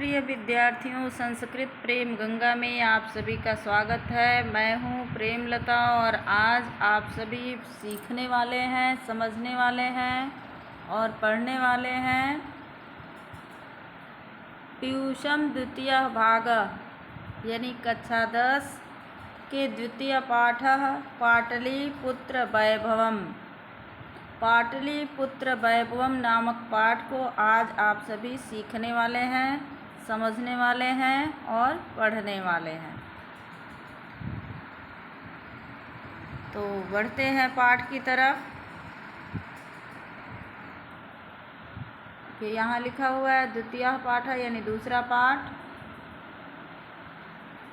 प्रिय विद्यार्थियों, संस्कृत प्रेम गंगा में आप सभी का स्वागत है। मैं हूँ प्रेमलता और आज आप सभी सीखने वाले हैं, समझने वाले हैं और पढ़ने वाले हैं ट्यूशन द्वितीय भाग यानी कक्षा 10 के द्वितीय पाठ पाटलिपुत्र वैभवम। पाटलिपुत्र वैभवम नामक पाठ को आज आप सभी सीखने वाले हैं, समझने वाले हैं और पढ़ने वाले हैं। तो बढ़ते हैं पाठ की तरफ। कि यहाँ लिखा हुआ है द्वितीय पाठ यानी दूसरा पाठ,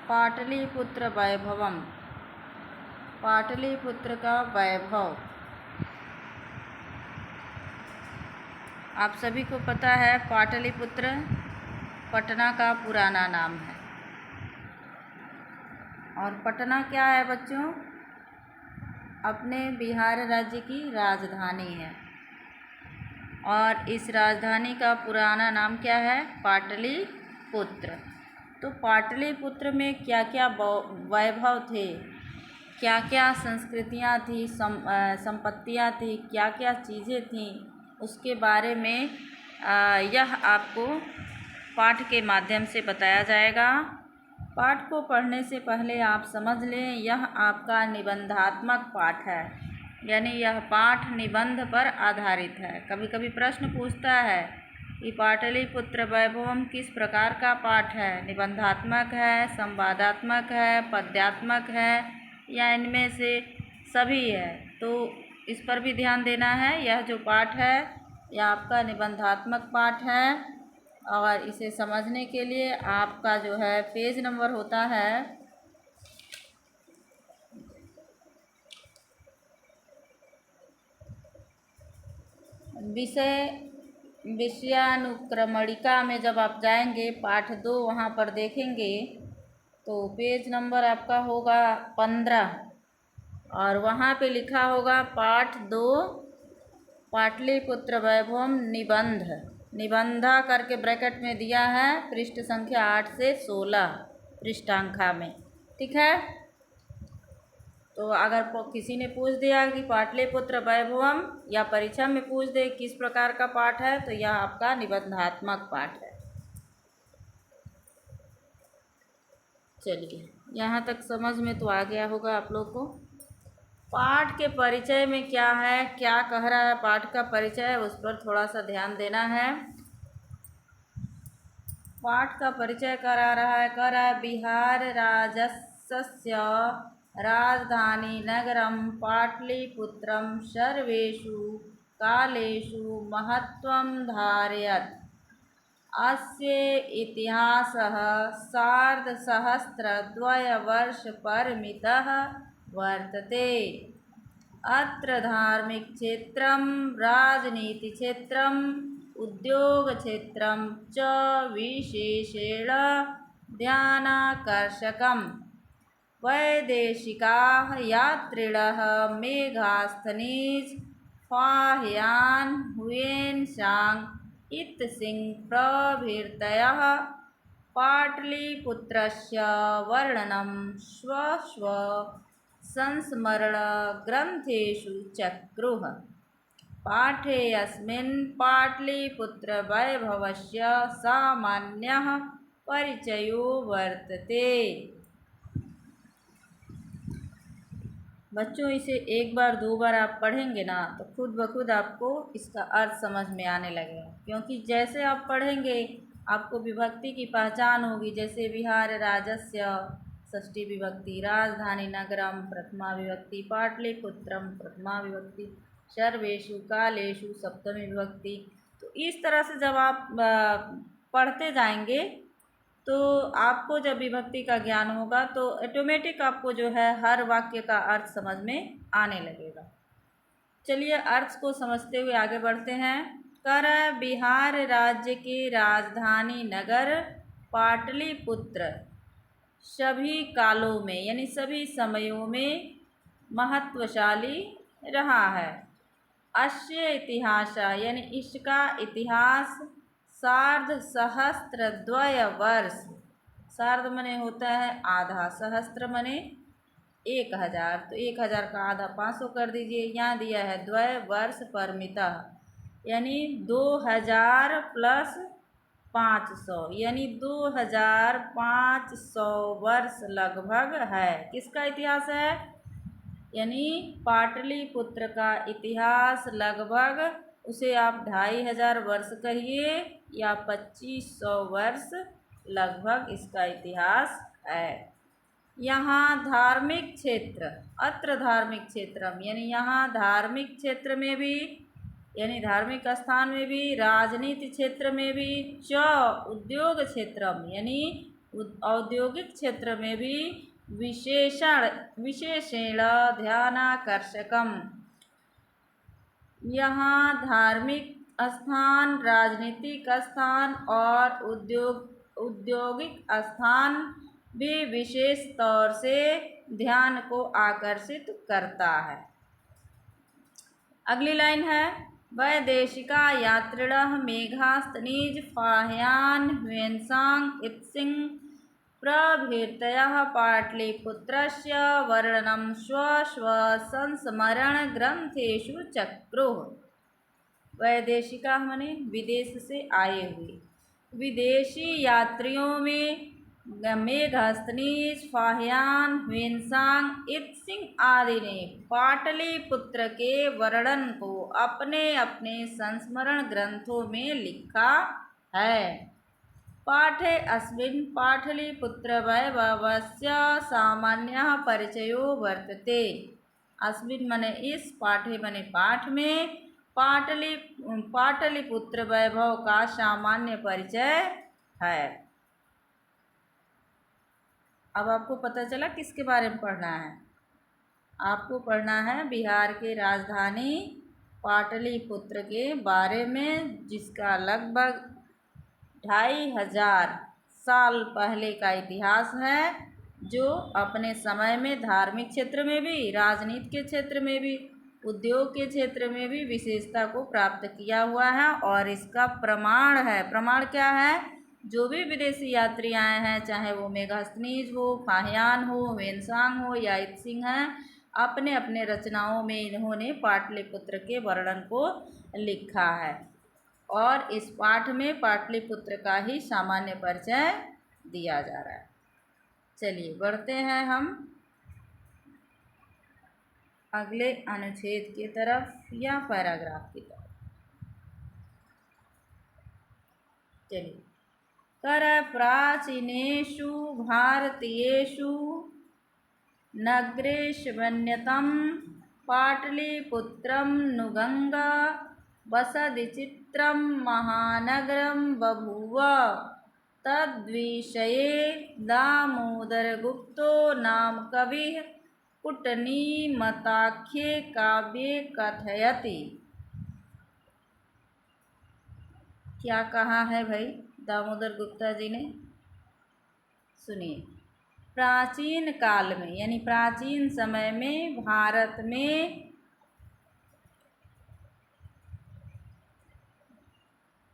पाटलिपुत्र वैभवम। पाटलिपुत्र का वैभव आप सभी को पता है, पाटलिपुत्र पटना का पुराना नाम है। और पटना क्या है बच्चों? अपने बिहार राज्य की राजधानी है। और इस राजधानी का पुराना नाम क्या है? पाटलिपुत्र। तो पाटलिपुत्र में क्या क्या वैभव थे, क्या क्या संस्कृतियाँ थी, संपत्तियाँ थी, क्या क्या चीज़ें थीं, उसके बारे में यह आपको पाठ के माध्यम से बताया जाएगा। पाठ को पढ़ने से पहले आप समझ लें, यह आपका निबंधात्मक पाठ है, यानी यह पाठ निबंध पर आधारित है। कभी कभी प्रश्न पूछता है कि पाटलिपुत्र वैभवम किस प्रकार का पाठ है? निबंधात्मक है, संवादात्मक है, पद्यात्मक है या इनमें से सभी है? तो इस पर भी ध्यान देना है। यह जो पाठ है यह आपका निबंधात्मक पाठ है और इसे समझने के लिए आपका जो है पेज नंबर होता है विषयानुक्रमणिका में जब आप जाएंगे पाठ 2 वहाँ पर देखेंगे तो पेज नंबर आपका होगा 15 और वहाँ पे लिखा होगा पाठ 2 पाटलिपुत्र वैभवम निबंध। निबंधा करके ब्रैकेट में दिया है, पृष्ठ संख्या 8 से 16 पृष्ठांका में। ठीक है। तो अगर किसी ने पूछ दिया कि पाटलिपुत्र वैभवम या परीक्षा में पूछ दे किस प्रकार का पाठ है, तो यह आपका निबंधात्मक पाठ है। चलिए, यहाँ तक समझ में तो आ गया होगा आप लोग को। पाठ के परिचय में क्या है, क्या कह रहा है पाठ का परिचय, उस पर थोड़ा सा ध्यान देना है। पाठ का परिचय करा रहा है बिहार राज्यस्य राजधानी नगरम पाटलिपुत्रम सर्वेषु कालेषु महत्वं धारयत्। अस्य इतिहासः सार्धसहस्रद्वयवर्षपरिमितः वर्तते। अत्र धार्मिकक्षेत्रं, राजनीतिक्षेत्रं, उद्योगक्षेत्रं च विशेषेण ध्यानाकर्षकम्। वैदेशिकाः यात्रिणः मेघास्थनीज फाह्यान् हुयेन्सांग इत्सिंह प्रभृतयः पाटलिपुत्रस्य वर्णनं स्व संस्मरण ग्रन्थेषु चक्रुः। पाठेऽस्मिन् पाटलिपुत्र वैभवस्य सामान्यः परिचयो वर्तते। बच्चों, इसे एक बार 2 बार आप पढ़ेंगे ना तो खुद ब खुद आपको इसका अर्थ समझ में आने लगेगा, क्योंकि जैसे आप पढ़ेंगे आपको विभक्ति की पहचान होगी। जैसे विहार राज्यस्य षष्ठी विभक्ति, राजधानी नगरम प्रथमा विभक्ति, पाटलिपुत्रम प्रथमा विभक्ति, सर्वेषु कालेषु सप्तमी विभक्ति। तो इस तरह से जब आप पढ़ते जाएंगे तो आपको जब विभक्ति का ज्ञान होगा तो ऑटोमेटिक आपको जो है हर वाक्य का अर्थ समझ में आने लगेगा। चलिए अर्थ को समझते हुए आगे बढ़ते हैं। बिहार राज्य के राजधानी नगर पाटलिपुत्र सभी कालों में यानी सभी समयों में महत्वशाली रहा है। अस्य इतिहास यानी इसका इतिहास सार्ध सहस्त्र द्वय वर्ष। सार्ध मने होता है आधा, सहस्त्र मने 1000, तो 1000 का आधा 500 कर दीजिए। यहाँ दिया है द्वय वर्ष परिमितः, यानी 2000 प्लस 500, यानी 2500 वर्ष लगभग है। किसका इतिहास है? यानी पाटलिपुत्र का इतिहास लगभग, उसे आप 2500 वर्ष कहिए या 2500 वर्ष लगभग इसका इतिहास है। यहाँ धार्मिक क्षेत्र, अत्र धार्मिक क्षेत्रम, यानी यहाँ धार्मिक क्षेत्र में भी, यानी धार्मिक स्थान में भी, राजनीति क्षेत्र में भी, च उद्योग क्षेत्रम, यानी औद्योगिक क्षेत्र में भी विशेषेण ध्यानाकर्षकम। यहाँ धार्मिक स्थान, राजनीतिक स्थान और औद्योगिक स्थान भी विशेष तौर से ध्यान को आकर्षित करता है। अगली लाइन है, वैदेशिका यात्रिणः मेघास्तनीज फाह्यान् ह्वेन्सांग इत्सिंह प्रभृतयः पाटलिपुत्रस्य वर्णनं स्व संस्मरण ग्रंथेषु चक्रुः। वैदेशिका माने विदेश से आए हुए, विदेशी यात्रियों में मेघास्तनीज, फाह्यान, ह्वेन्सांग, इत्सिंह आदि ने पाटलिपुत्र के वर्णन को अपने अपने संस्मरण ग्रंथों में लिखा है। पाठे अस्मिन् पाटलिपुत्र वैभवस्य सामान्यः परिचयो वर्तते। अस्मिन् मने इस, पाठे मने पाठ में, पाटलिपुत्र वैभव का सामान्य परिचय है। अब आपको पता चला किसके बारे में पढ़ना है। आपको पढ़ना है बिहार के राजधानी पाटलिपुत्र के बारे में, जिसका लगभग 2500 साल पहले का इतिहास है, जो अपने समय में धार्मिक क्षेत्र में भी, राजनीति के क्षेत्र में भी, उद्योग के क्षेत्र में भी विशेषता को प्राप्त किया हुआ है। और इसका प्रमाण है, प्रमाण क्या है? जो भी विदेशी यात्री आए हैं, चाहे वो मेघास्तनीज हो, फाह्यान हो, ह्वेन्सांग हो या इत्सिंह हैं, अपने अपने रचनाओं में इन्होंने पाटलिपुत्र के वर्णन को लिखा है। और इस पाठ में पाटलिपुत्र का ही सामान्य परिचय दिया जा रहा है। चलिए बढ़ते हैं हम अगले अनुच्छेद की तरफ या पैराग्राफ की तरफ। चलिए, कर प्राचीनेषु भारतीयेषु नगरेष्वन्यतम पाटलिपुत्रं नुगंगा वसतिचित्रं महानगरं बभूव। तद्विषये दामोदरगुप्तो नाम कविः कुटनीमताख्ये काव्ये कथयति। क्या कहा है भाई दामोदर गुप्ता जी ने? सुनिए, प्राचीन काल में, यानी प्राचीन समय में भारत में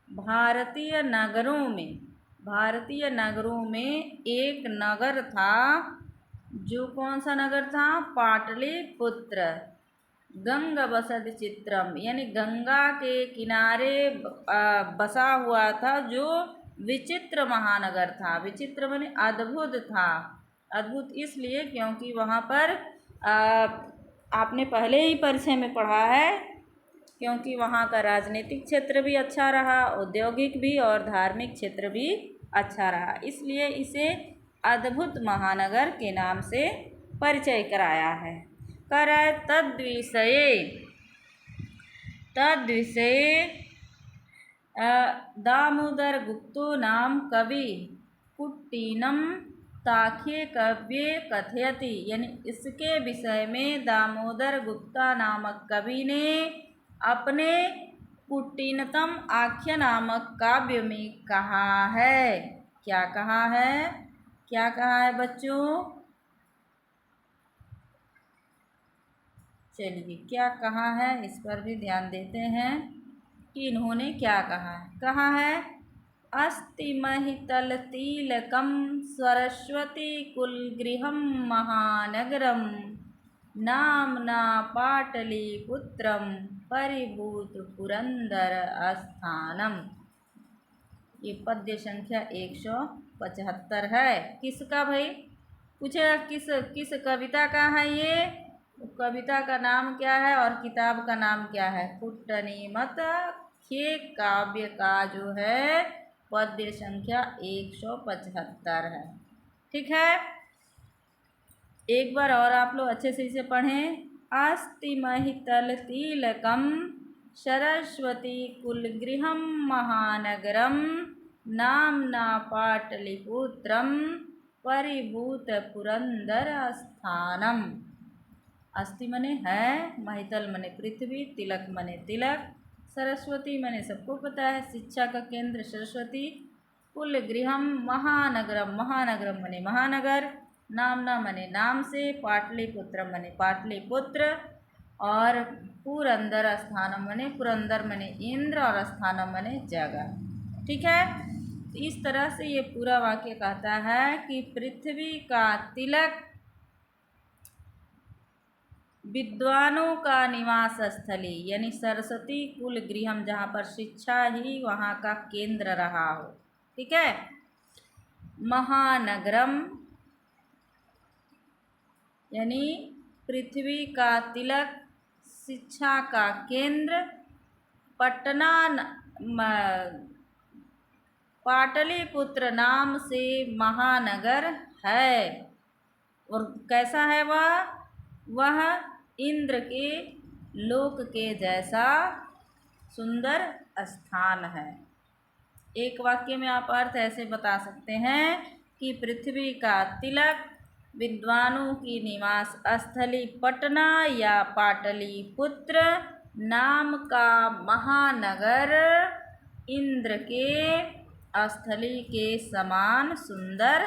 भारतीय नगरों में एक नगर था, जो कौन सा नगर था? पाटलिपुत्र। गंगा वसति चित्रम, यानी गंगा के किनारे बसा हुआ था, जो विचित्र महानगर था। विचित्र माने अद्भुत था। अद्भुत इसलिए क्योंकि वहाँ पर आपने पहले ही परिचय में पढ़ा है, क्योंकि वहाँ का राजनीतिक क्षेत्र भी अच्छा रहा, औद्योगिक भी और धार्मिक क्षेत्र भी अच्छा रहा, इसलिए इसे अद्भुत महानगर के नाम से परिचय कराया है। कर तद्विषये दामोदर गुप्तो नाम कवि कुट्टिनम ताख्ये काव्ये कथयति, यानी इसके विषय में दामोदर गुप्ता नामक कवि ने अपने कुट्टिनतम आख्य नामक काव्य में कहा है। क्या कहा है? क्या कहा है बच्चों? चलिए, क्या कहा है इस पर भी ध्यान देते हैं कि इन्होंने क्या कहा है। कहा है अस्ति महितलतिलकं सरस्वतीकुलगृहं महानगरं नाम्ना पाटलिपुत्रं परिभूतपुरन्दरस्थानम्। ये पद्य संख्या 175 है। किसका भाई पूछेगा, किस किस कविता का है ये? कविता का नाम क्या है और किताब का नाम क्या है? कुट्टनीमत खे काव्य का जो है पद्य संख्या 175 है। ठीक है, एक बार और आप लोग अच्छे से इसे पढ़ें। अस्ति महितलतिलकं सरस्वती कुलगृहं महानगरं नाम्ना पाटलिपुत्रं परिभूतपुरन्दरस्थानम्। अस्ति मने है, महितल मने पृथ्वी, तिलक मने तिलक, सरस्वती मने सबको पता है शिक्षा का केंद्र सरस्वती, कुलगृहम महानगरम, महानगरम मने महानगर, नामना मने नाम से, पाटलिपुत्र मने पाटलिपुत्र, और पुरंदर स्थानम मने पुरंदर मने इंद्र, और स्थानम मने जगह। ठीक है, इस तरह से ये पूरा वाक्य कहता है कि पृथ्वी का तिलक विद्वानों का निवास स्थली यानी सरस्वती कुल गृहम, जहाँ पर शिक्षा ही वहाँ का केंद्र रहा हो। ठीक है, महानगरम यानी पृथ्वी का तिलक, शिक्षा का केंद्र, पटना पाटलिपुत्र नाम से महानगर है। और कैसा है वह इंद्र के लोक के जैसा सुंदर स्थान है। एक वाक्य में आप अर्थ ऐसे बता सकते हैं कि पृथ्वी का तिलक, विद्वानों की निवास स्थली पटना या पाटलिपुत्र नाम का महानगर इंद्र के स्थली के समान सुंदर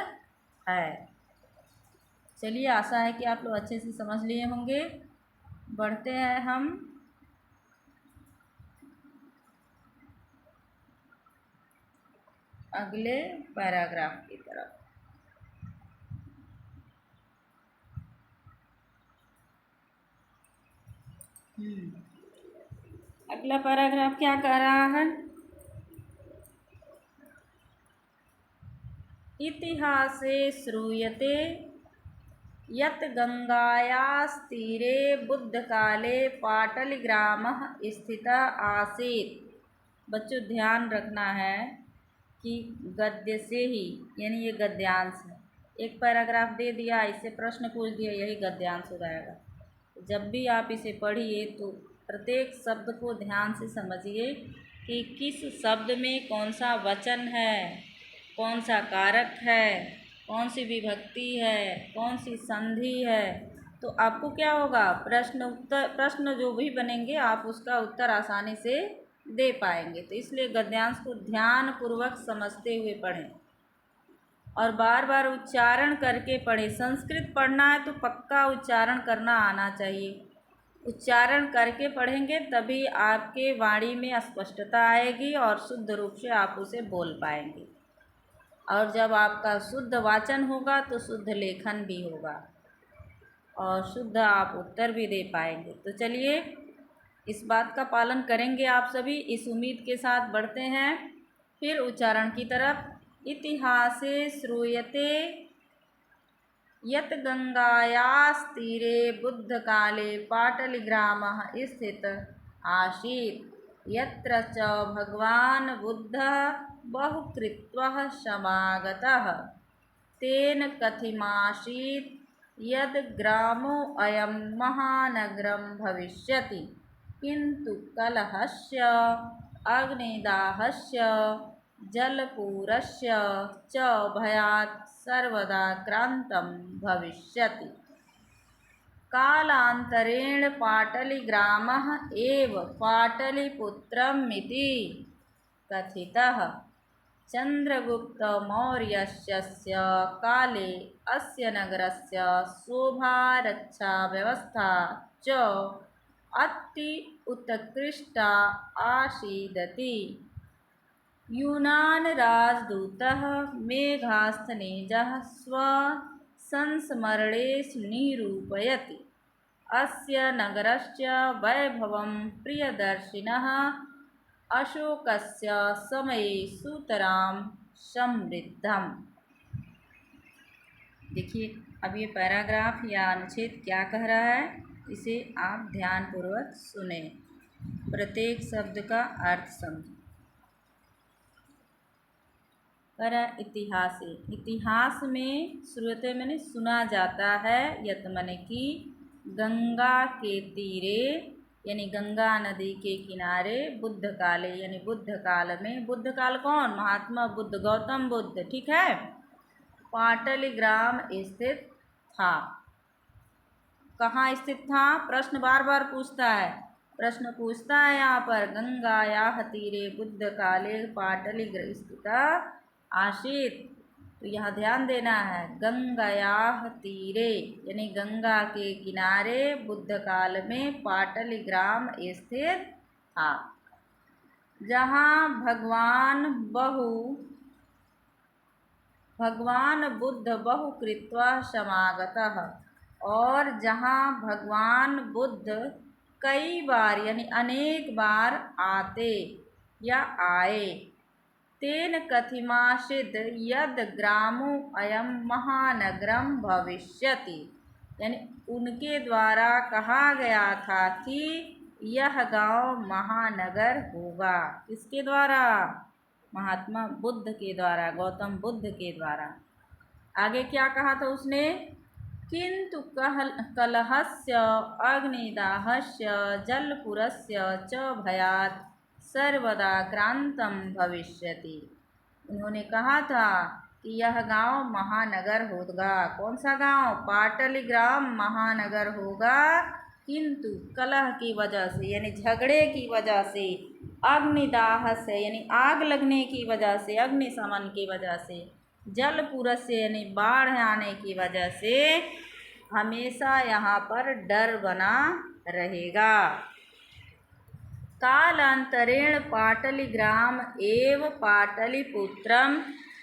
है। चलिए, आशा है कि आप लोग अच्छे से समझ लिए होंगे। बढ़ते हैं हम अगले पैराग्राफ की तरफ। अगला पैराग्राफ क्या कह रहा है? इतिहासे श्रूयते यत् गंगायास्तीरे बुद्धकाले पाटलिग्रामः स्थितः आसीत्। बच्चों ध्यान रखना है कि गद्य से ही, यानी ये गद्यांश है। एक पैराग्राफ दे दिया, इससे प्रश्न पूछ दिया, यही गद्यांश हो जाएगा। जब भी आप इसे पढ़िए तो प्रत्येक शब्द को ध्यान से समझिए कि किस शब्द में कौन सा वचन है, कौन सा कारक है, कौन सी विभक्ति है, कौन सी संधि है। तो आपको क्या होगा, प्रश्न जो भी बनेंगे आप उसका उत्तर आसानी से दे पाएंगे। तो इसलिए गद्यांश को ध्यान पूर्वक समझते हुए पढ़ें और बार बार उच्चारण करके पढ़ें। संस्कृत पढ़ना है तो पक्का उच्चारण करना आना चाहिए। उच्चारण करके पढ़ेंगे तभी आपके वाणी में स्पष्टता आएगी और शुद्ध रूप से आप उसे बोल पाएंगे। और जब आपका शुद्ध वाचन होगा तो शुद्ध लेखन भी होगा और शुद्ध आप उत्तर भी दे पाएंगे। तो चलिए, इस बात का पालन करेंगे आप सभी, इस उम्मीद के साथ बढ़ते हैं फिर उच्चारण की तरफ। इतिहासे श्रूयते यत् गंगायास्तीरे बुद्धकाले पाटलिग्रामः स्थितः आसीत् यत्र च भगवान् बुद्धः बहुकृत्वः समागतः तेन कथिमासीत् यद् ग्रामो अयं महानगरं भविष्यति किन्तु कलहस्य अग्निदाहस्य जलपूरस्य च भयात् सर्वदा क्रान्तं भविष्यति। कालान्तरेण पाटलिग्रामः एव पाटलिपुत्रमिति कथितः। चन्द्रगुप्त मौर्यस्य काले अस्य नगरस्य शोभारक्षा व्यवस्था च अति उत्कृष्टा आसीदति। यूनान राजदूतः मेघास्थनेजः स्वसंस्मरणेषु निरूपयति अस्य नगरस्य वैभवं प्रियदर्शिनः अशोकस्य समये सुतरां समृद्धम्। देखिए अब ये पैराग्राफ या अनुच्छेद क्या कह रहा है, इसे आप ध्यानपूर्वक सुने, प्रत्येक शब्द का अर्थ समझें। कह रहा है इतिहास। इतिहास में श्रूयते मैंने सुना जाता है, यत मैंने कि गंगा के तीरे यानी गंगा नदी के किनारे बुद्ध काले यानी बुद्ध काल में, बुद्ध काल कौन, महात्मा बुद्ध, गौतम बुद्ध, ठीक है, पाटलिग्राम स्थित था। कहाँ स्थित था, प्रश्न बार बार पूछता है, प्रश्न पूछता है यहाँ पर, गंगायाः तीरे बुद्ध काले पाटलिग्राम स्थित आसीत। तो यहाँ ध्यान देना है, गंगायाः तीरे यानी गंगा के किनारे बुद्ध काल में पाटलिग्राम स्थित था, जहाँ भगवान बुद्ध बहु कृत्वा समागतः, और जहाँ भगवान बुद्ध कई बार यानी अनेक बार आते या आए, तेन कथिमासिद्ध यद ग्रामो अयम महानगरम भविष्यति, यानी उनके द्वारा कहा गया था कि यह गांव महानगर होगा। किसके द्वारा, महात्मा बुद्ध के द्वारा, गौतम बुद्ध के द्वारा। आगे क्या कहा था उसने, किंतु कलहस्य अग्निदाहस्य जलपुरस्य च भयात् सर्वदा क्रांतम भविष्यति। उन्होंने कहा था कि यह गांव महानगर होगा। कौन सा गांव, पाटलिग्राम महानगर होगा, किंतु कलह की वजह से यानी झगड़े की वजह से, अग्निदाह से यानी आग लगने की वजह से, अग्निशमन की वजह से, जलपुर से यानी बाढ़ आने की वजह से हमेशा यहाँ पर डर बना रहेगा। कालांतरेण पाटलिग्राम एव पाटलिपुत्रम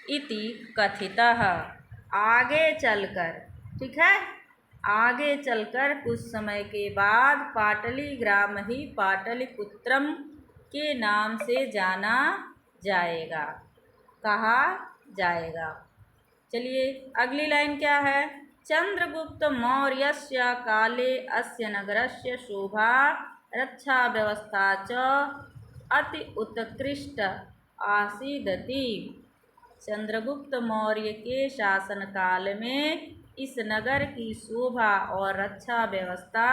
इति कथितः। आगे चलकर, ठीक है, आगे चलकर कुछ समय के बाद पाटलिग्राम ही पाटलिपुत्रम के नाम से जाना जाएगा, कहा जाएगा। चलिए अगली लाइन क्या है, चंद्रगुप्त मौर्यस्य काले अस्य नगरस्य शोभा रक्षा व्यवस्था च अति उत्कृष्ट आसीदति। चंद्रगुप्त मौर्य के शासन काल में इस नगर की शोभा और रक्षा व्यवस्था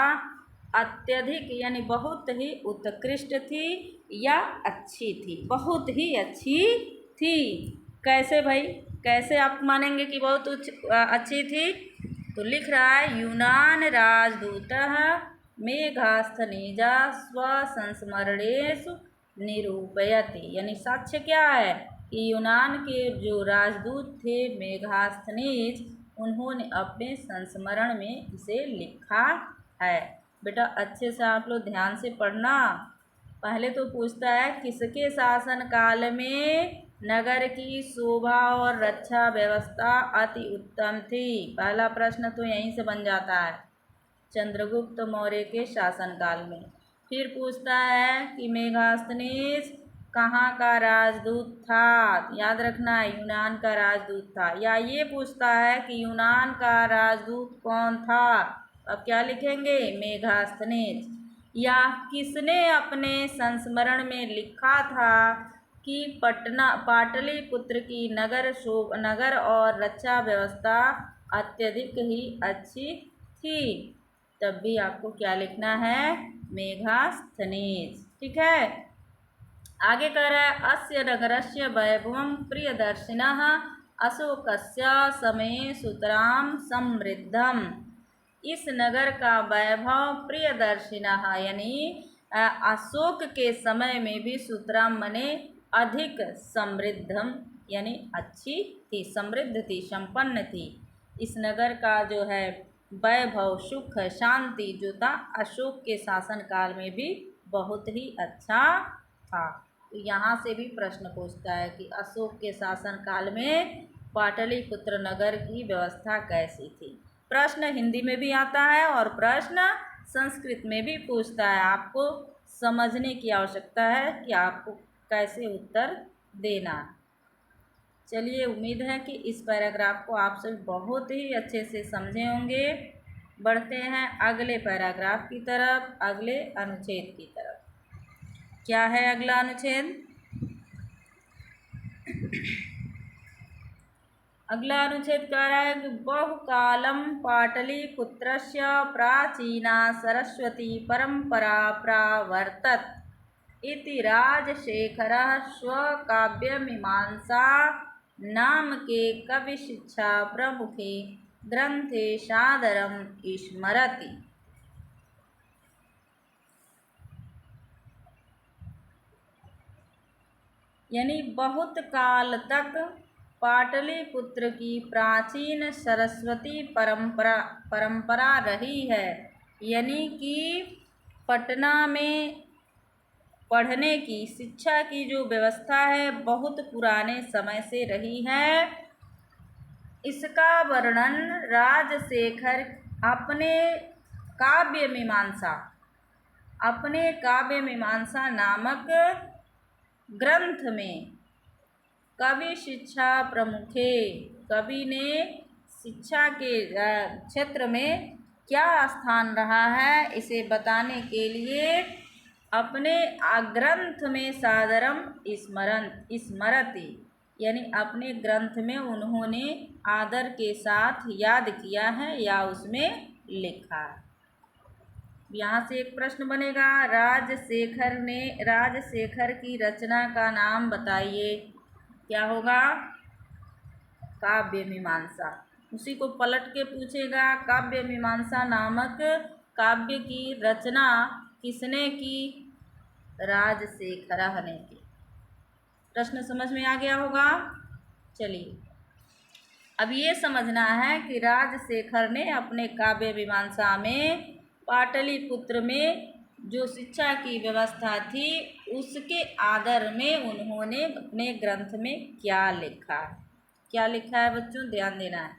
अत्यधिक यानी बहुत ही उत्कृष्ट थी या अच्छी थी, बहुत ही अच्छी थी। कैसे भाई, कैसे आप मानेंगे कि बहुत अच्छी थी, तो लिख रहा है यूनान राजदूतः मेघास्थनेजा स्वसंस्मरणेषु निरूपयति, यानी साक्ष्य क्या है कि यूनान के जो राजदूत थे मेघास्थनेज, उन्होंने अपने संस्मरण में इसे लिखा है। बेटा अच्छे से आप लोग ध्यान से पढ़ना। पहले तो पूछता है किसके शासन काल में नगर की शोभा और रक्षा व्यवस्था अति उत्तम थी। पहला प्रश्न तो यहीं से बन जाता है, चंद्रगुप्त मौर्य के शासनकाल में। फिर पूछता है कि मेघास्थनेज कहाँ का राजदूत था, याद रखना है यूनान का राजदूत था। या ये पूछता है कि यूनान का राजदूत कौन था, अब क्या लिखेंगे, मेघास्थनेज। या किसने अपने संस्मरण में लिखा था कि पाटलिपुत्र की नगर और रक्षा व्यवस्था अत्यधिक ही अच्छी थी, तब भी आपको क्या लिखना है, मेघास्थनेज, ठीक है। आगे कह रहा है अस्य नगरस्य वैभवं प्रियदर्शिनः अशोकस्य समये सुतरां समृद्धम। इस नगर का वैभव प्रियदर्शिनः यानी अशोक के समय में भी सुतराम मने अधिक समृद्धम यानी अच्छी थी, समृद्ध थी, संपन्न थी। इस नगर का जो है वैभव, सुख, शांति जो था अशोक के शासन काल में भी बहुत ही अच्छा था। तो यहाँ से भी प्रश्न पूछता है कि अशोक के शासन काल में पाटलिपुत्र नगर की व्यवस्था कैसी थी। प्रश्न हिंदी में भी आता है और प्रश्न संस्कृत में भी पूछता है। आपको समझने की आवश्यकता है कि आपको कैसे उत्तर देना। चलिए, उम्मीद है कि इस पैराग्राफ को आप सभी बहुत ही अच्छे से समझे होंगे। बढ़ते हैं अगले पैराग्राफ की तरफ, अगले अनुच्छेद की तरफ। क्या है अगला अनुच्छेद? अगला अनुच्छेद कह रहा है कि बहुकालं पाटलिपुत्रस्य प्राचीना सरस्वती परंपरा प्रावर्तत इति राजशेखरः स्वकाव्यमीमांसा नामके कविशिक्षा प्रमुखे ग्रंथे सादरं स्मरति। यानी बहुत काल तक पाटलिपुत्र की प्राचीन सरस्वती परंपरा रही है। यानी कि पटना में पढ़ने की, शिक्षा की जो व्यवस्था है बहुत पुराने समय से रही है। इसका वर्णन राजशेखर अपने काव्य मीमांसा नामक ग्रंथ में कवि शिक्षा प्रमुखे, कवि ने शिक्षा के क्षेत्र में क्या स्थान रहा है इसे बताने के लिए अपने ग्रंथ में सादरम स्मरति, यानी अपने ग्रंथ में उन्होंने आदर के साथ याद किया है या उसमें लिखा है। यहाँ से एक प्रश्न बनेगा, राजशेखर की रचना का नाम बताइए। क्या होगा? काव्य मीमांसा। उसी को पलट के पूछेगा, काव्य मीमांसा नामक काव्य की रचना किसने की? राजशेखर ने की। प्रश्न समझ में आ गया होगा। चलिए, अब ये समझना है कि राजशेखर ने अपने काव्य मीमांसा में पाटलिपुत्र में जो शिक्षा की व्यवस्था थी उसके आदर में उन्होंने अपने ग्रंथ में क्या लिखा है। क्या लिखा है बच्चों? ध्यान देना है।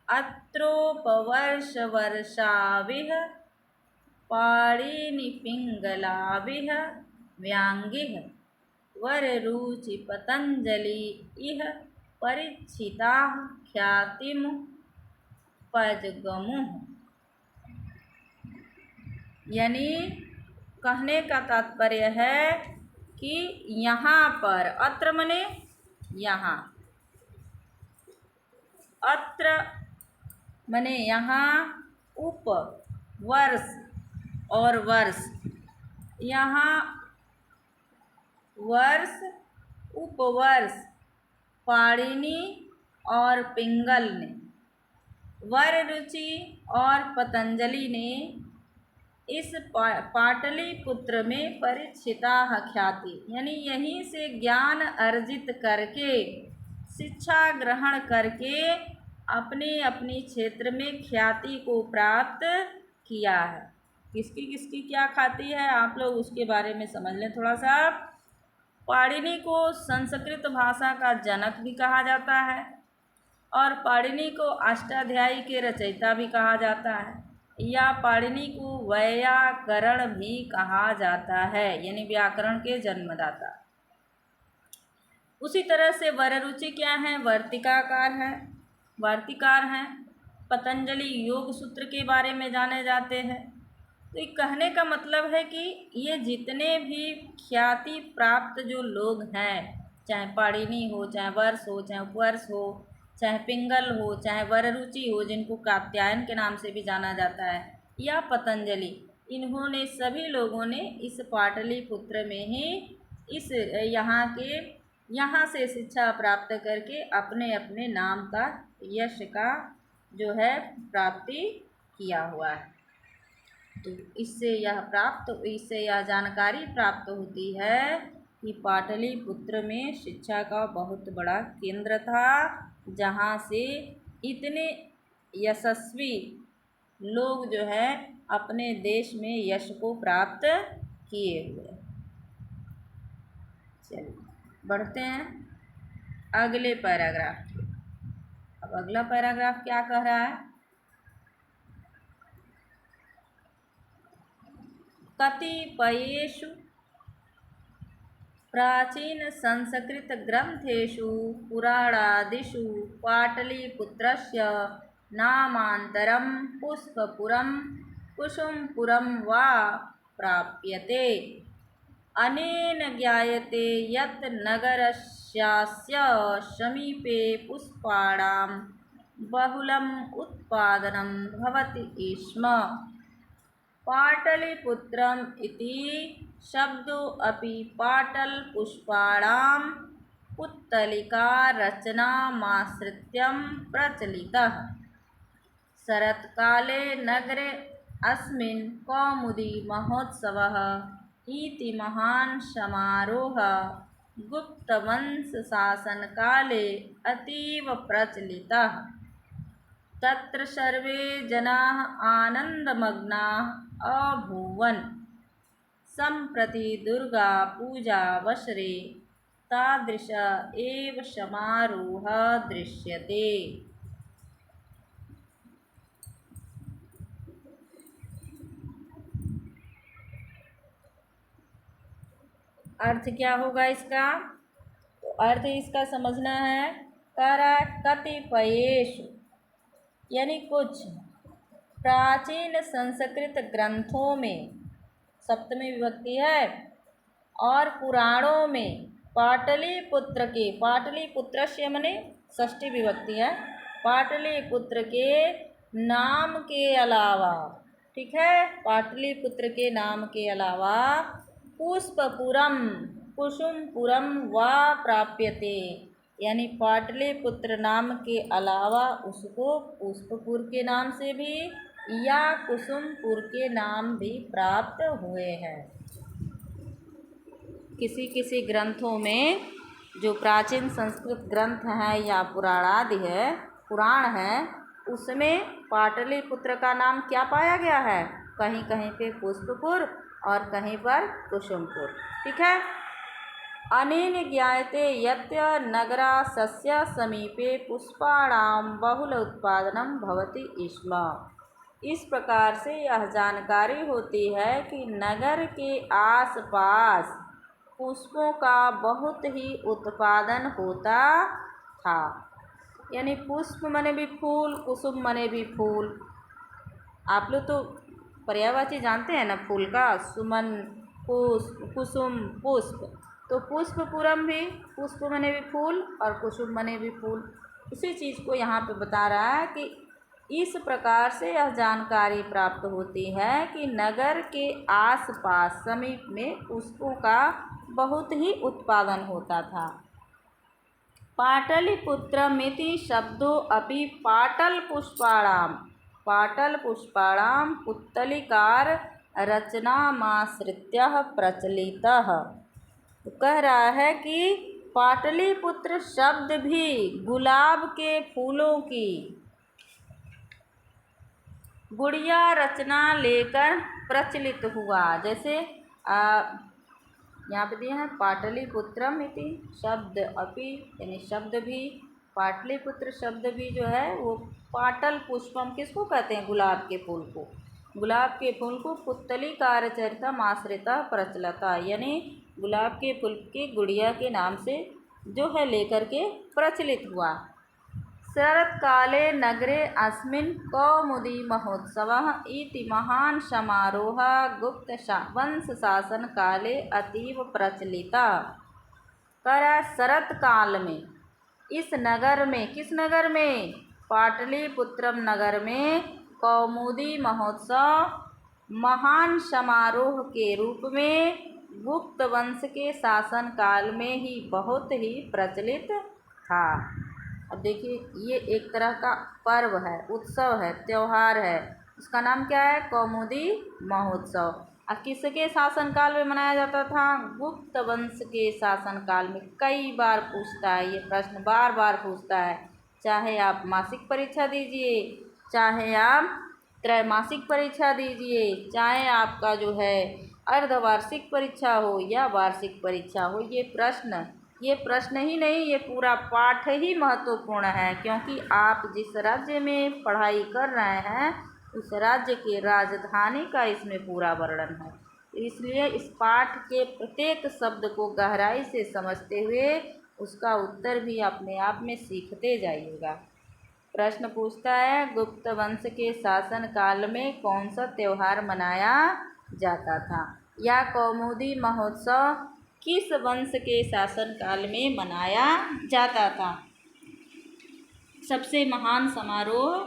अत्रोपवर्ष वर्षाविह पाणिनिपिंगलाविह व्यांगिह वररुचि पतंजलि इह परीक्षिताः ख्यातिम पजगमुः। यानी कहने का तात्पर्य है कि यहाँ पर, अत्र मने यहाँ, अत्र मने यहाँ, उप वर्ष और वर्ष, यहाँ वर्ष उपवर्ष पाणिनि और पिंगल ने, वररुचि और पतंजलि ने इस पाटलिपुत्र में परीक्षिता ख्याति, यानी यहीं से ज्ञान अर्जित करके, शिक्षा ग्रहण करके अपने अपने क्षेत्र में ख्याति को प्राप्त किया है। किसकी किसकी क्या ख्याति है आप लोग उसके बारे में समझ लें थोड़ा सा। पाणिनि को संस्कृत भाषा का जनक भी कहा जाता है और पाणिनि को अष्टाध्यायी के रचयिता भी कहा जाता है, या पाणिनि को वैयाकरण भी कहा जाता है, यानी व्याकरण के जन्मदाता। उसी तरह से वररुचि क्या है? वार्तिकार हैं। पतंजलि योग सूत्र के बारे में जाने जाते हैं। तो ये कहने का मतलब है कि ये जितने भी ख्याति प्राप्त जो लोग हैं, चाहे पाणिनि हो, चाहे वर्ष हो, चाहे उपवर्ष हो, चाहे पिंगल हो, चाहे वररुचि हो, जिनको कात्यायन के नाम से भी जाना जाता है, या पतंजलि, इन्होंने सभी लोगों ने इस पाटलिपुत्र में ही इस यहाँ से शिक्षा प्राप्त करके अपने अपने नाम का, यश का जो है प्राप्ति किया हुआ है। तो इससे यह जानकारी प्राप्त होती है कि पाटलिपुत्र में शिक्षा का बहुत बड़ा केंद्र था, जहाँ से इतने यशस्वी लोग जो है अपने देश में यश को प्राप्त किए हुए। चलिए बढ़ते हैं अगले पैराग्राफ। अब अगला पैराग्राफ क्या कह रहा है? कतिपयेषु प्राचीन संस्कृत ग्रंथेषु पुराणादिषु पाटलिपुत्रस्य नामान्तरं पुष्पपुरं कुसुमपुरं वा प्राप्यते। अनेन ज्ञायते यत् नगरस्यास्य समीपे पुष्पाणां बहुलम् उत्पादनं भवति स्म। पाटलिपुत्रम् इति शब्दोऽपि पाटलपुष्पाणां पुत्तलिकारचनामाश्रित्य प्रचलितः। शरत्काले नगरे अस्मिन् कौमुदीमहोत्सवः इति महान् समारोहः गुप्तवंशशासनकाले अतीव प्रचलितः। तत्र सर्वे जनाः आनन्दमग्नाः अभूवन्। सम्प्रति दुर्गापूजावसरे तादृश एव समारोहः दृश्यते। अर्थ क्या होगा इसका? तो अर्थ इसका समझना है, कतिपयेषु यानी कुछ प्राचीन संस्कृत ग्रंथों में, सप्तमी विभक्ति है, और पुराणों में पाटलिपुत्र के, पाटलिपुत्रस्य मने षष्ठी विभक्ति है, पाटलिपुत्र के नाम के अलावा, ठीक है, पाटलिपुत्र के नाम के अलावा पुष्पपुरम कुसुमपुरम वा प्राप्यते, यानी पाटलिपुत्र नाम के अलावा उसको पुष्पपुर के नाम से भी या कुसुमपुर के नाम भी प्राप्त हुए हैं। किसी किसी ग्रंथों में, जो प्राचीन संस्कृत ग्रंथ हैं या पुराणादि है, पुराण है, उसमें पाटलिपुत्र का नाम क्या पाया गया है? कहीं कहीं पे पुष्पपुर और कहीं पर कुसुमपुर, ठीक है। अनेन ज्ञायते यत् नगरास्य समीपे पुष्पाणां बहुल उत्पादनं भवति स्म। इस प्रकार से यह जानकारी होती है कि नगर के आसपास पुष्पों का बहुत ही उत्पादन होता था। यानी पुष्प मने भी फूल, कुसुम मने भी फूल। आप लोग तो पर्यायवाची जानते हैं ना फूल का, सुमन पुष्प, कुसुम पुष्प। तो पुष्पपुरम भी, पुष्प मने भी फूल और कुसुम मने भी फूल। उसी चीज़ को यहाँ पे बता रहा है कि इस प्रकार से यह जानकारी प्राप्त होती है कि नगर के आसपास समीप में पुष्पों का बहुत ही उत्पादन होता था। पाटलिपुत्रमिति शब्दो अपि पाटलपुष्पाणां, पाटलपुष्पाणां पुत्तलिकार रचनामाश्रित्य प्रचलितः। तो कह रहा है कि पाटलिपुत्र शब्द भी गुलाब के फूलों की गुड़िया रचना लेकर प्रचलित हुआ। जैसे यहाँ पे दिए हैं पाटलिपुत्रम इति शब्द अपि, यानी शब्द भी, पाटलिपुत्र शब्द भी जो है वो पाटल पुष्पम किसको कहते हैं? गुलाब के फूल को। गुलाब के फूल को पुत्तलिकार चरितम आश्रिता प्रचलता, यानी गुलाब के फूल की गुड़िया के नाम से जो है लेकर के प्रचलित हुआ। शरत्काले नगरे अस्मिन् कौमुदी महोत्सवः इति महान् समारोहः गुप्तवंशशासनकाले अतीव प्रचलिता। कर शरत काल में इस नगर में, किस नगर में? पाटलिपुत्रम नगर में कौमुदी महोत्सव महान समारोह के रूप में गुप्त वंश के शासन काल में ही बहुत ही प्रचलित था। अब देखिए, ये एक तरह का पर्व है, उत्सव है, त्यौहार है। इसका नाम क्या है? कौमुदी महोत्सव। अब किसके शासनकाल में मनाया जाता था? गुप्त वंश के शासनकाल में। कई बार पूछता है ये प्रश्न, बार बार पूछता है। चाहे आप मासिक परीक्षा दीजिए, चाहे आप त्रैमासिक परीक्षा दीजिए, चाहे आपका जो है अर्धवार्षिक परीक्षा हो या वार्षिक परीक्षा हो, ये प्रश्न ही नहीं, ये पूरा पाठ ही महत्वपूर्ण है, क्योंकि आप जिस राज्य में पढ़ाई कर रहे हैं उस राज्य की राजधानी का इसमें पूरा वर्णन है। तो इसलिए इस पाठ के प्रत्येक शब्द को गहराई से समझते हुए उसका उत्तर भी अपने आप में सीखते जाइएगा। प्रश्न पूछता है, गुप्त वंश के शासन काल में कौन सा त्यौहार मनाया जाता था, या कौमुदी महोत्सव किस वंश के शासन काल में मनाया जाता था? सबसे महान समारोह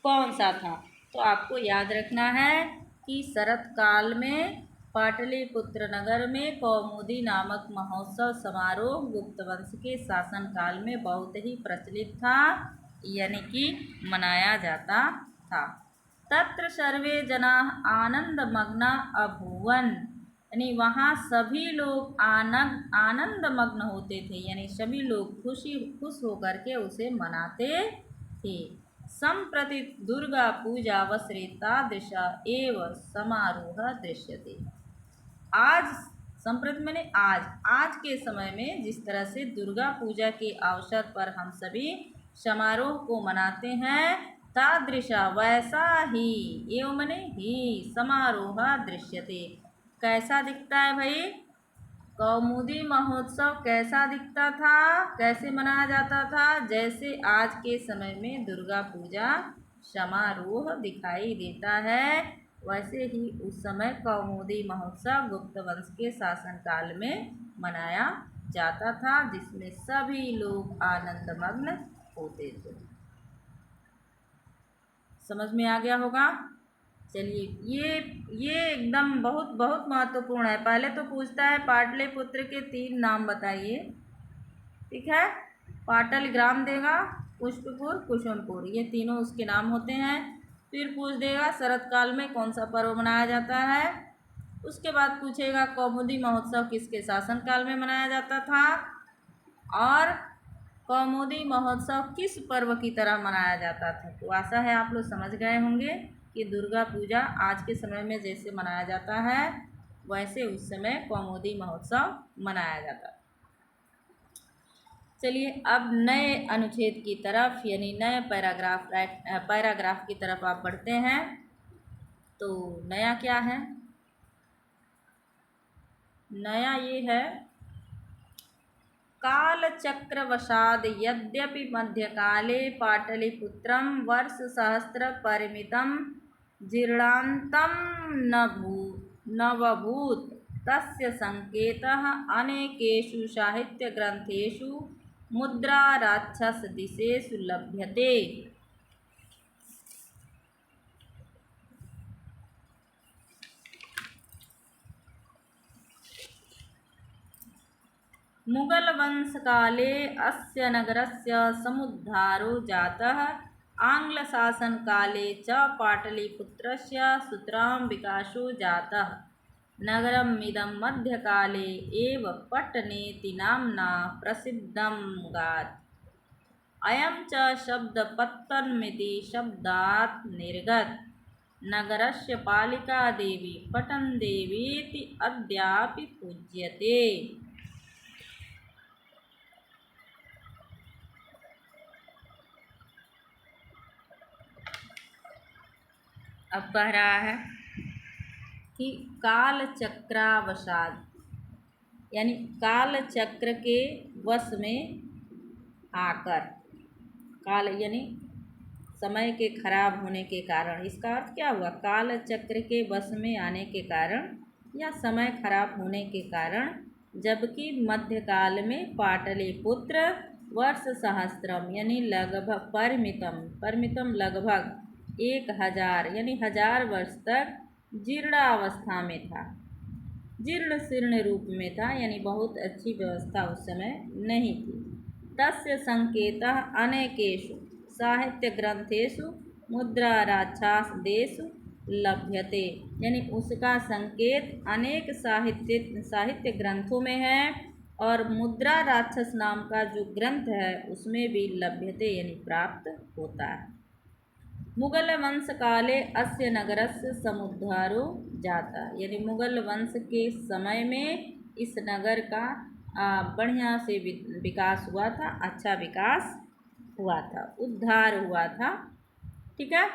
कौन सा था? तो आपको याद रखना है कि शरत काल में पाटलिपुत्र नगर में कौमुदी नामक महोत्सव समारोह गुप्त वंश के शासन काल में बहुत ही प्रचलित था, यानी कि मनाया जाता था। तत्र सर्वे जनाः आनंदमग्ना अभूवन, यानी वहाँ सभी लोग आनंद मग्न होते थे, यानी सभी लोग खुश होकर के उसे मनाते थे। संप्रति दुर्गा पूजा अवसरे तादृशा एव समारोह दृश्यते। आज संप्रति मैंने आज के समय में जिस तरह से दुर्गा पूजा के अवसर पर हम सभी समारोह को मनाते हैं, तादृशा वैसा ही, एवं मैंने ही, समारोह दृश्यते, कैसा दिखता है भाई? कौमुदी महोत्सव कैसा दिखता था, कैसे मनाया जाता था? जैसे आज के समय में दुर्गा पूजा समारोह दिखाई देता है, वैसे ही उस समय कौमुदी महोत्सव गुप्त वंश के शासन काल में मनाया जाता था, जिसमें सभी लोग आनंदमग्न होते थे। समझ में आ गया होगा? चलिए, ये एकदम बहुत बहुत महत्वपूर्ण है। पहले तो पूछता है पाटलिपुत्र के 3 नाम बताइए, ठीक है? पाटल ग्राम देगा, पुष्पपुर, कुसुमपुर, ये तीनों उसके नाम होते हैं। फिर पूछ देगा शरत काल में कौन सा पर्व मनाया जाता है। उसके बाद पूछेगा कौमुदी महोत्सव किसके शासन काल में मनाया जाता था, और कौमुदी महोत्सव किस पर्व की तरह मनाया जाता था। तो आशा है आप लोग समझ गए होंगे कि दुर्गा पूजा आज के समय में जैसे मनाया जाता है, वैसे उस समय कौमुदी महोत्सव मनाया जाता था। चलिए, अब नए अनुच्छेद की तरफ, यानी नए पैराग्राफ की तरफ आप बढ़ते हैं। तो नया क्या है? नया ये है, कालचक्रवशाद यद्यपि मध्यकाले पाटलिपुत्रं वर्षसहस्रपरिमितं जीर्णान्तं नभूत्, तस्य संकेतः अनेकेषु साहित्यग्रन्थेषु मुद्राराक्षसदिशेषु लभ्यते। मुगलवंशकाले अस्य नगरस्य समुद्धारो जातः। आङ्ग्लशासनकाले च पाटलिपुत्रस्य सुतरां विकासो जातः। नगरमिदं मध्यकाले एव पट्टनेति नाम्ना प्रसिद्धमगात्। अयं च शब्दपत्तनमिति शब्दात् निर्गतः। नगरस्य पालिका देवी पट्टनदेवीति अद्यापि पूज्यते। अब कह रहा है कि कालचक्रावसाद, यानी काल चक्र के वश में आकर, काल यानी समय के खराब होने के कारण, इसका अर्थ क्या हुआ? काल चक्र के वश में आने के कारण या समय खराब होने के कारण, जबकि मध्यकाल में पाटलिपुत्र वर्ष सहस्त्रम यानी लगभग परिमितम लगभग 1000 यानी 1000 वर्ष तक जीर्णावस्था में था, जीर्ण शीर्ण रूप में था, यानी बहुत अच्छी व्यवस्था उस समय नहीं थी। तस्य संकेतः अनेकेषु साहित्य ग्रंथेषु मुद्राराक्षसदेषु लभ्यते, यानी उसका संकेत अनेक साहित्य ग्रंथों में है, और मुद्रा राक्षस नाम का जो ग्रंथ है उसमें भी लभ्यते यानी प्राप्त होता है। मुगल वंश काले अस्य नगरस्य समुद्धारो जाता, यानी मुगल वंश के समय में इस नगर का बढ़िया से विकास हुआ था, अच्छा विकास हुआ था, उद्धार हुआ था। ठीक है।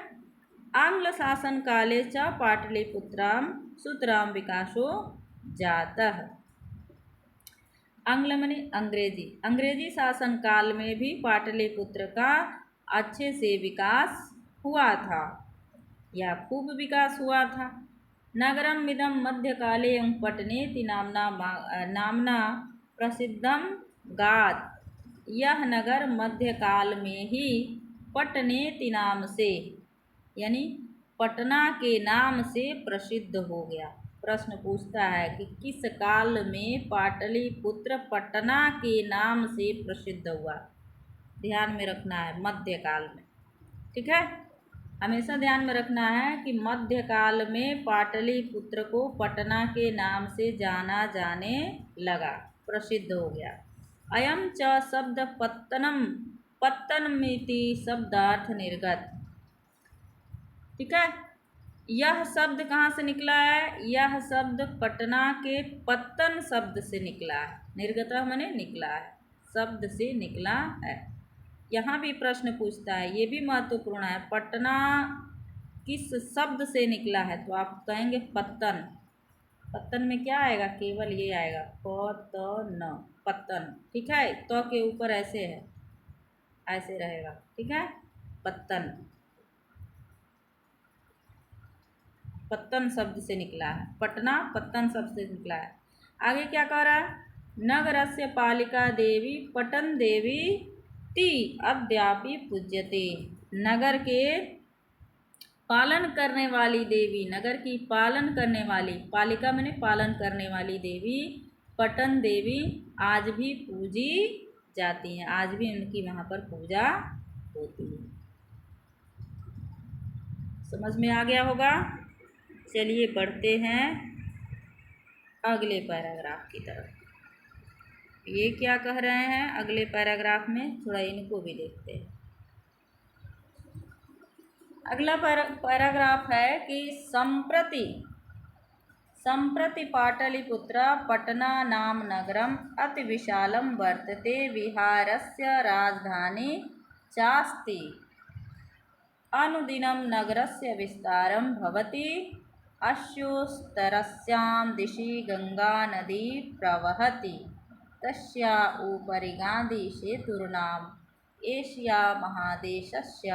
आंग्ल शासन काले च पाटलिपुत्रां सुतरां विकासो जातः। आंग्ल माने अंग्रेजी, अंग्रेजी शासन काल में भी पाटलिपुत्र का अच्छे से विकास हुआ था या खूब विकास हुआ था। नगरम इदम मध्यकाले एवं पटनेति नामना प्रसिद्धम गाद, यह नगर मध्यकाल में ही पटनेति नाम से यानी पटना के नाम से प्रसिद्ध हो गया। प्रश्न पूछता है कि किस काल में पाटलिपुत्र पटना के नाम से प्रसिद्ध हुआ। ध्यान में रखना है मध्यकाल में। ठीक है, हमेशा ध्यान में रखना है कि मध्यकाल में पाटलिपुत्र को पटना के नाम से जाना जाने लगा, प्रसिद्ध हो गया। अयम च शब्द पत्तनम पत्तनमिति शब्दार्थ निर्गत। ठीक है, यह शब्द कहाँ से निकला है? यह शब्द पटना के पत्तन शब्द से निकला है। निर्गत माने निकला है, शब्द से निकला है। यहाँ भी प्रश्न पूछता है, ये भी महत्वपूर्ण है, पटना किस शब्द से निकला है? तो आप कहेंगे पत्तन। पत्तन में क्या आएगा? केवल ये आएगा पतन, पत्तन। ठीक है, तो के ऊपर ऐसे है, ऐसे रहेगा। ठीक है, पत्तन, पत्तन शब्द से निकला है, पटना पत्तन शब्द से निकला है। आगे क्या कह रहा है? नगरस्य पालिका देवी पटन देवी ती अद्यापि पूज्यते। नगर के पालन करने वाली देवी, नगर की पालन करने वाली, पालिका माने पालन करने वाली देवी पटन देवी आज भी पूजी जाती हैं, आज भी उनकी वहाँ पर पूजा होती है। समझ में आ गया होगा। चलिए बढ़ते हैं अगले पैराग्राफ की तरफ। ये क्या कह रहे हैं अगले पैराग्राफ में, थोड़ा इनको भी देखते हैं। अगला पैराग्राफ है कि संप्रति पाटलिपुत्र पटना नाम नगरम अति विशालम वर्तते, विहारस्य राजधानी चास्ति, अनुदिनं नगरस्य विस्तारं भवति, अस्योत्तरस्यां दिशि गंगा नदी प्रवहति, तस्या उपरि गांधी सेतुर्नाम एशिया महादेशस्य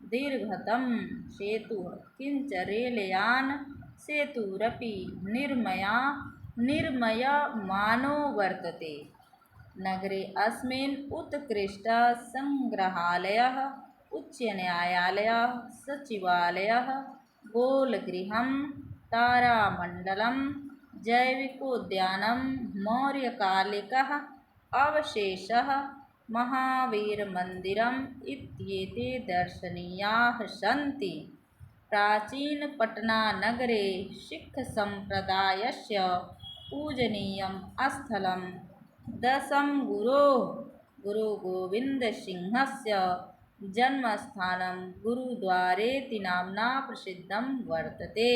दीर्घतम सेतुः, किंच रेलयान सेतुरपि निर्मयमानो वर्तते। नगरे अस्मिन् उत्कृष्टः संग्रहालयः, उच्च न्यायालयः, सचिवालयः, गोलगृहं, तारामण्डलं, जैविकोद्यानं, मौर्यकालिकः अवशेषः, महावीरमन्दिरम् इत्येते दर्शनीयाः सन्ति। प्राचीनपटनानगरे सिक्खसम्प्रदायस्य पूजनीयं स्थलं दशमगुरोः गुरुगोविन्दसिंहस्य जन्मस्थानं गुरुद्वारेति नाम्ना प्रसिद्धं वर्तते।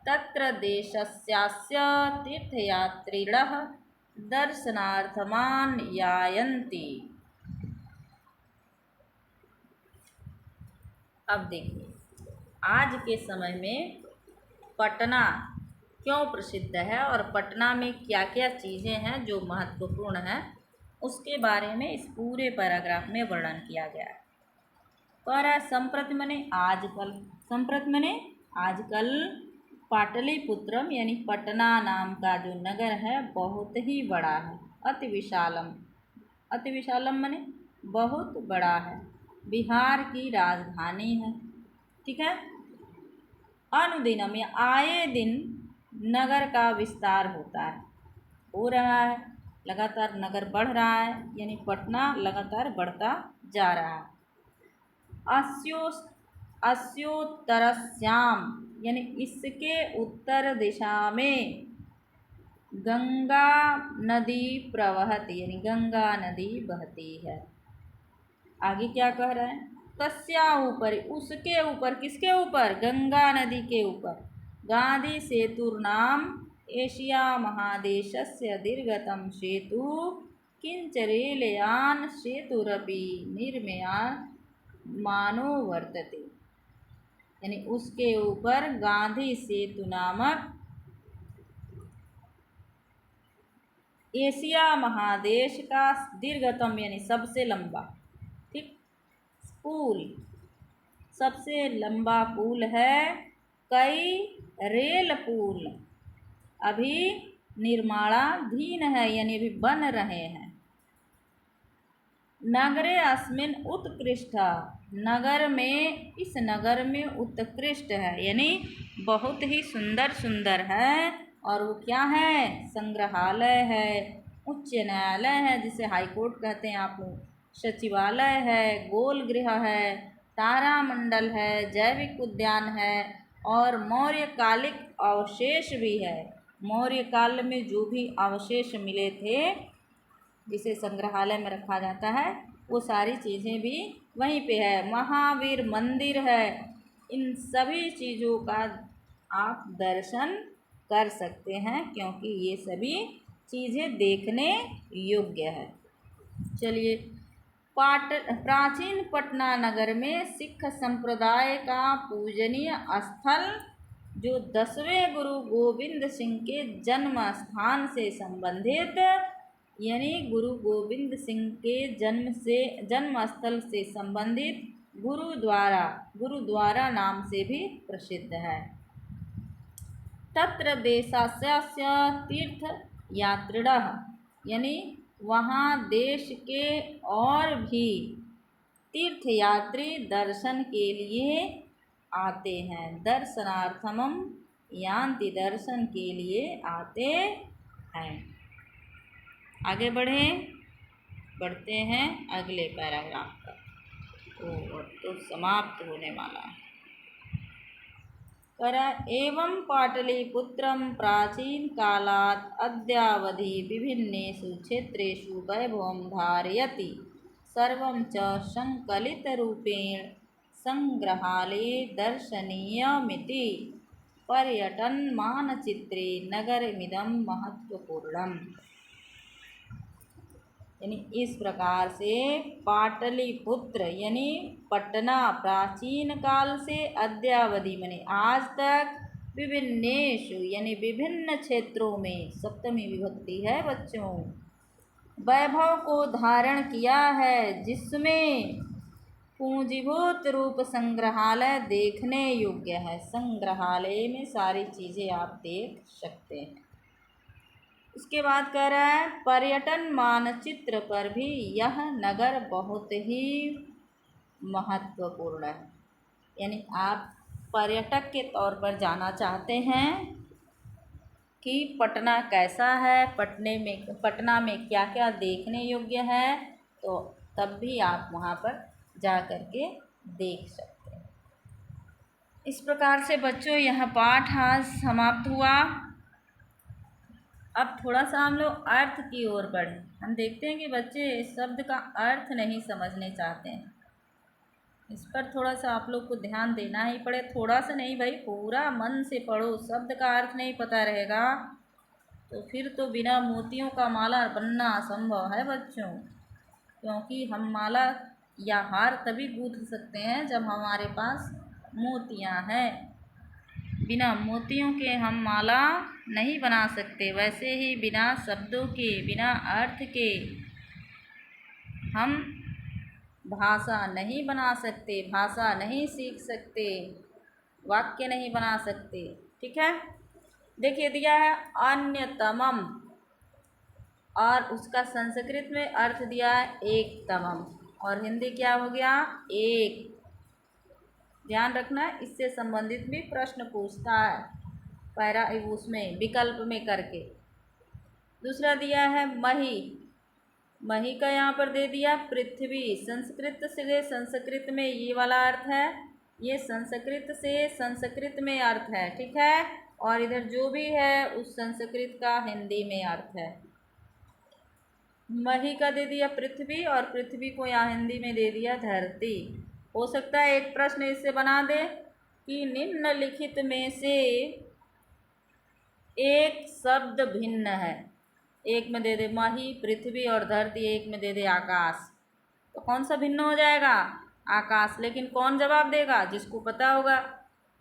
तत्र देशस्यास्य तीर्थयात्रिणः दर्शनार्थमानयायन्ति। अब देखिए, आज के समय में पटना क्यों प्रसिद्ध है और पटना में क्या क्या चीज़ें हैं जो महत्वपूर्ण हैं, उसके बारे में इस पूरे पैराग्राफ में वर्णन किया गया है। कह रहा है संप्रति मने आजकल, संप्रति मने आजकल, पाटलिपुत्रम यानी पटना नाम का जो नगर है बहुत ही बड़ा है। अति विशालम, अति विशालम मने बहुत बड़ा है, बिहार की राजधानी है। ठीक है। अनुदिनम या आए दिन नगर का विस्तार होता है, हो रहा है, लगातार नगर बढ़ रहा है, यानी पटना लगातार बढ़ता जा रहा है। अस्योत्तरस्याम यानी इसके उत्तर दिशा में गंगा नदी प्रवहती यानी गंगा नदी बहती है। आगे क्या कह रहे हैं? तस्या ऊपर, उसके ऊपर, किसके ऊपर, गंगा नदी के ऊपर, गांधी सेतुर्नाम एशिया महादेशस्य दीर्घतम सेतु किंच रेलयान सेतुरपि निर्मयामानो वर्तते। यानी उसके ऊपर गांधी सेतु नामक एशिया महादेश का दीर्घतम यानी सबसे लंबा, ठीक, पुल, सबसे लंबा पुल है। कई रेल पुल अभी निर्माणाधीन है, यानी अभी बन रहे हैं। नगरे अस्मिन उत्कृष्ट, नगर में, इस नगर में उत्कृष्ट है यानी बहुत ही सुंदर सुंदर है। और वो क्या है, संग्रहालय है, उच्च न्यायालय है जिसे हाई कोर्ट कहते हैं आप लोग, सचिवालय है, गोल गृह है, तारामंडल है, जैविक उद्यान है और मौर्यकालिक अवशेष भी है। मौर्य काल में जो भी अवशेष मिले थे जिसे संग्रहालय में रखा जाता है, वो सारी चीज़ें भी वहीं पे है। महावीर मंदिर है। इन सभी चीज़ों का आप दर्शन कर सकते हैं क्योंकि ये सभी चीज़ें देखने योग्य है। चलिए, प्राचीन पटना नगर में सिख संप्रदाय का पूजनीय स्थल जो 10वें गुरु गोविंद सिंह के जन्म स्थान से संबंधित, यानी गुरु गोविंद सिंह के जन्म स्थल से संबंधित गुरुद्वारा नाम से भी प्रसिद्ध है। तत्र देशस्य तीर्थ यात्रिणः, यानी वहाँ देश के और भी तीर्थयात्री दर्शन के लिए आते हैं। दर्शनार्थमम यान्ति, दर्शन के लिए आते हैं। आगे बढ़ते हैं अगले पैराग्राफ पर, तो समाप्त होने वाला है। एवं पाटलिपुत्रं प्राचीन कालात् अद्यावधि विभिन्नेषु क्षेत्रेषु वैभवं धारयति। सर्वं च संकलितरूपेण संग्रहालये दर्शनीयमिति पर्यटनमानचित्रे नगरमिदं महत्वपूर्णम्। यानी इस प्रकार से पाटलिपुत्र यानी पटना प्राचीन काल से अद्यावधि माने आज तक, विभिन्नेषु यानी विभिन्न क्षेत्रों में, सप्तमी विभक्ति है बच्चों, वैभव को धारण किया है, जिसमें पूंजीभूत रूप संग्रहालय देखने योग्य है। संग्रहालय में सारी चीज़ें आप देख सकते हैं। उसके बाद कह रहा है पर्यटन मानचित्र पर भी यह नगर बहुत ही महत्वपूर्ण है। यानी आप पर्यटक के तौर पर जाना चाहते हैं कि पटना कैसा है, पटना में क्या क्या देखने योग्य है, तो तब भी आप वहाँ पर जा कर के देख सकते हैं। इस प्रकार से बच्चों यह पाठ आज समाप्त हुआ। अब थोड़ा सा हम लोग अर्थ की ओर बढ़ें। हम देखते हैं कि बच्चे इस शब्द का अर्थ नहीं समझने चाहते हैं। इस पर थोड़ा सा आप लोग को ध्यान देना ही पड़े। थोड़ा सा नहीं भाई, पूरा मन से पढ़ो। शब्द का अर्थ नहीं पता रहेगा तो फिर तो बिना मोतियों का माला बनना असंभव है बच्चों। क्योंकि हम माला या हार तभी गूंथ सकते हैं जब हमारे पास मोतियां हैं। बिना मोतियों के हम माला नहीं बना सकते। वैसे ही बिना शब्दों के, बिना अर्थ के हम भाषा नहीं बना सकते, भाषा नहीं सीख सकते, वाक्य नहीं बना सकते। ठीक है, देखिए दिया है अन्यतमम और उसका संस्कृत में अर्थ दिया है एकतमम, और हिंदी क्या हो गया, एक। ध्यान रखना, इससे संबंधित भी प्रश्न पूछता है उसमें विकल्प में करके। दूसरा दिया है मही, मही का यहाँ पर दे दिया पृथ्वी। संस्कृत से संस्कृत में ये वाला अर्थ है, ये संस्कृत से संस्कृत में अर्थ है। ठीक है, और इधर जो भी है उस संस्कृत का हिंदी में अर्थ है। मही का दे दिया पृथ्वी और पृथ्वी को यहाँ हिंदी में दे दिया धरती। हो सकता है एक प्रश्न इससे बना दे कि निम्नलिखित में से एक शब्द भिन्न है। एक में दे दे मही, पृथ्वी और धरती, एक में दे दे आकाश। तो कौन सा भिन्न हो जाएगा? आकाश। लेकिन कौन जवाब देगा? जिसको पता होगा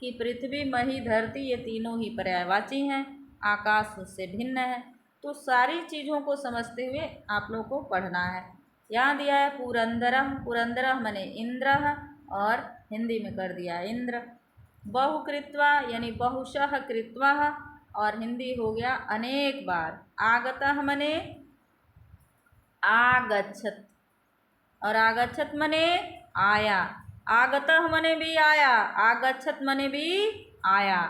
कि पृथ्वी, मही, धरती ये तीनों ही पर्यायवाची हैं, आकाश उससे भिन्न है। तो सारी चीज़ों को समझते हुए आप लोग को पढ़ना है। यहाँ दिया है पुरंदरः, पुरंदरः मने इंद्र, और हिंदी में कर दिया है इंद्र। बहुकृत्वा यानी बहुशः कृत्वा, और हिंदी हो गया अनेक बार। आगतः मने आगच्छत, और आगच्छत मने आया। आगतः मने भी आया, आगच्छत मने भी आया।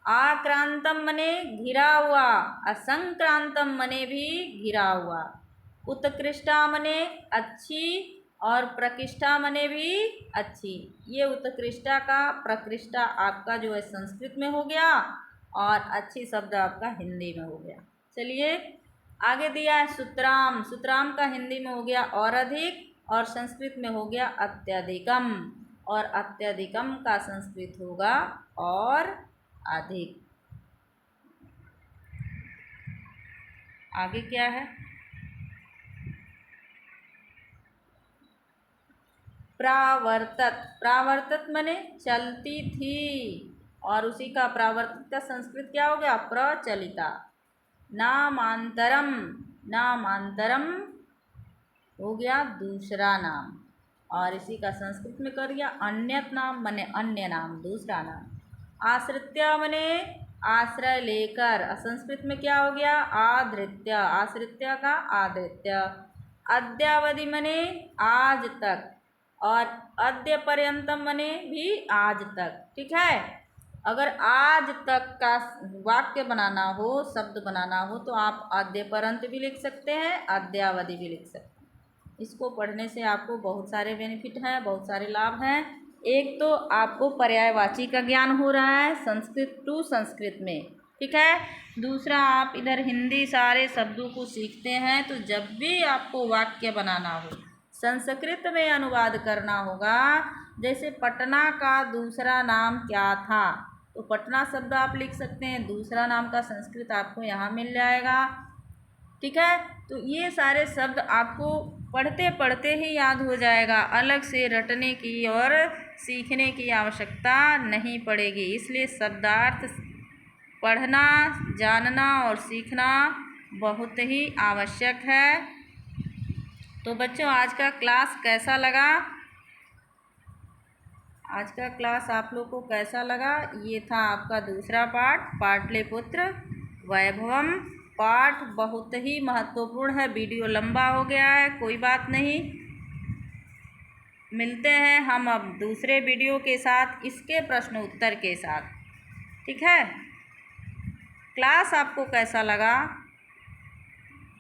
आक्रांतम मने घिरा हुआ, असंक्रांतम मने भी घिरा हुआ। उत्कृष्टा मने अच्छी, और प्रकृष्टा मने भी अच्छी। ये उत्कृष्टा का प्रकृष्टा आपका जो है संस्कृत में हो गया, और अच्छी शब्द आपका हिंदी में हो गया। चलिए आगे दिया है सुतराम। सुतराम का हिंदी में हो गया और अधिक, और संस्कृत में हो गया अत्यधिकम, और अत्यधिकम का संस्कृत होगा और अधिक। आगे क्या है? प्रावर्तत। प्रावर्तत मने चलती थी, और उसी का प्रावर्तत का संस्कृत क्या हो गया? प्रचलिता। नामांतरम, नामांतरम हो गया दूसरा नाम, और इसी का संस्कृत में कर दिया अन्यत नाम मने अन्य नाम, दूसरा नाम। आश्रित्य मने आश्रय लेकर, संस्कृत में क्या हो गया? आधृत्य, आश्रित्य का आधृत्य। अद्यावधि मने आज तक, और अद्य पर्यंतम मने भी आज तक। ठीक है, अगर आज तक का वाक्य बनाना हो, शब्द बनाना हो, तो आप अद्य पर्यंत भी लिख सकते हैं, अद्यावधि भी लिख सकते हैं। इसको पढ़ने से आपको बहुत सारे बेनिफिट हैं, बहुत सारे लाभ हैं। एक तो आपको पर्यायवाची का ज्ञान हो रहा है संस्कृत टू संस्कृत में, ठीक है। दूसरा, आप इधर हिंदी सारे शब्दों को सीखते हैं, तो जब भी आपको वाक्य बनाना हो, संस्कृत में अनुवाद करना होगा। जैसे पटना का दूसरा नाम क्या था, तो पटना शब्द आप लिख सकते हैं, दूसरा नाम का संस्कृत आपको यहाँ मिल जाएगा। ठीक है, तो ये सारे शब्द आपको पढ़ते पढ़ते ही याद हो जाएगा, अलग से रटने की और सीखने की आवश्यकता नहीं पड़ेगी। इसलिए शब्दार्थ पढ़ना, जानना और सीखना बहुत ही आवश्यक है। तो बच्चों, आज का क्लास कैसा लगा? आज का क्लास आप लोग को कैसा लगा? ये था आपका दूसरा पाठ, पाटलिपुत्र वैभवम। पाठ बहुत ही महत्वपूर्ण है। वीडियो लंबा हो गया है, कोई बात नहीं, मिलते हैं हम अब दूसरे वीडियो के साथ, इसके प्रश्न उत्तर के साथ। ठीक है, क्लास आपको कैसा लगा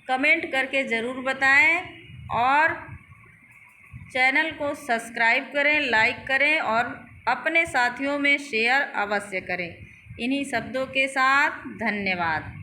कमेंट करके ज़रूर बताएं, और चैनल को सब्सक्राइब करें, लाइक करें, और अपने साथियों में शेयर अवश्य करें। इन्हीं शब्दों के साथ धन्यवाद।